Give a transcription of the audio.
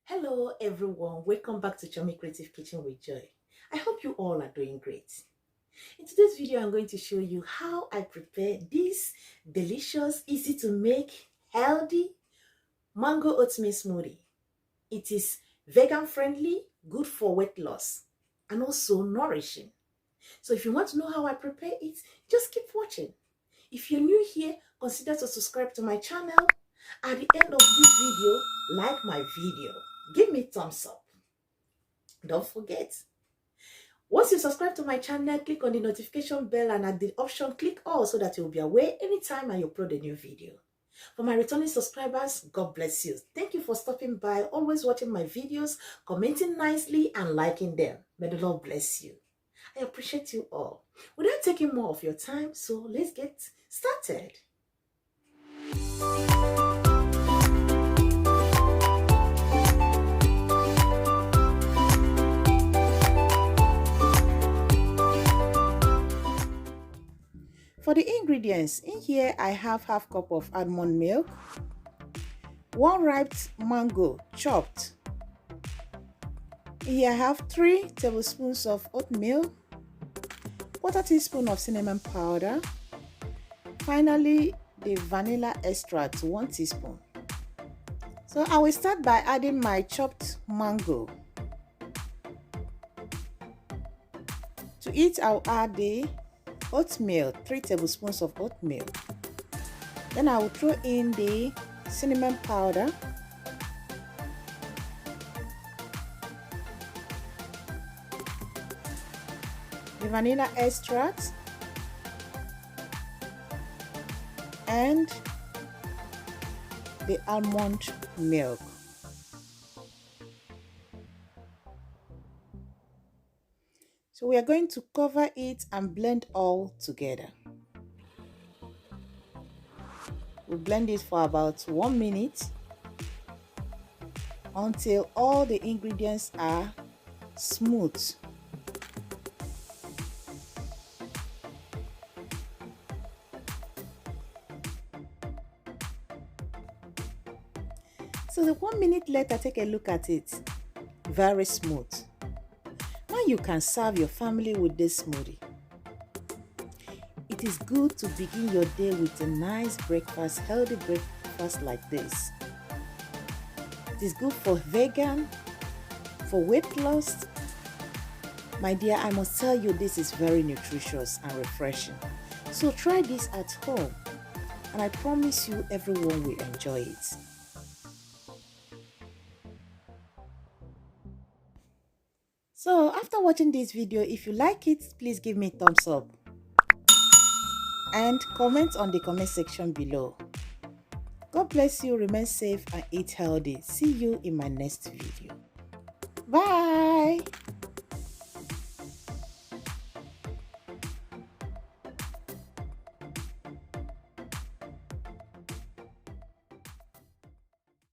Hello everyone, welcome back to Chiommy Creative Kitchen with Joy. I hope you all are doing great. In today's video, I'm going to show you how I prepare this delicious, easy to make, healthy mango oatmeal smoothie. It is vegan friendly, good for weight loss, and also nourishing. So if you want to know how I prepare it, just keep watching. If you're new here, consider to subscribe to my channel. At the end of this video, like my video. Give me a thumbs up. Don't forget, once you subscribe to my channel, click on the notification bell and at the option, click all so that you'll be aware anytime I upload a new video. For my returning subscribers, God bless you. Thank you for stopping by, always watching my videos, commenting nicely and liking them. May the Lord bless you. I appreciate you all. Without taking more of your time, so let's get started. For the ingredients, in here I have half cup of almond milk, 1 ripe mango chopped. Here I have 3 tablespoons of oatmeal, 1/4 teaspoon of cinnamon powder, finally the vanilla extract 1 teaspoon. So I will start by adding my chopped mango. To it, I'll add the oatmeal, 3 tablespoons of oatmeal. Then I will throw in the cinnamon powder, the vanilla extract, and the almond milk. So we are going to cover it and blend all together. We'll blend it for about 1 minute until all the ingredients are smooth. So the 1 minute later, take a look at it. Very smooth. Now you can serve your family with this smoothie. It is good to begin your day with a nice breakfast, healthy breakfast like this. It is good for vegan, for weight loss. My dear, I must tell you this is very nutritious and refreshing. So try this at home and I promise you everyone will enjoy it. So after watching this video, if you like it, please give me a thumbs up and comment on the comment section below. God bless you, remain safe and eat healthy. See you in my next video. Bye.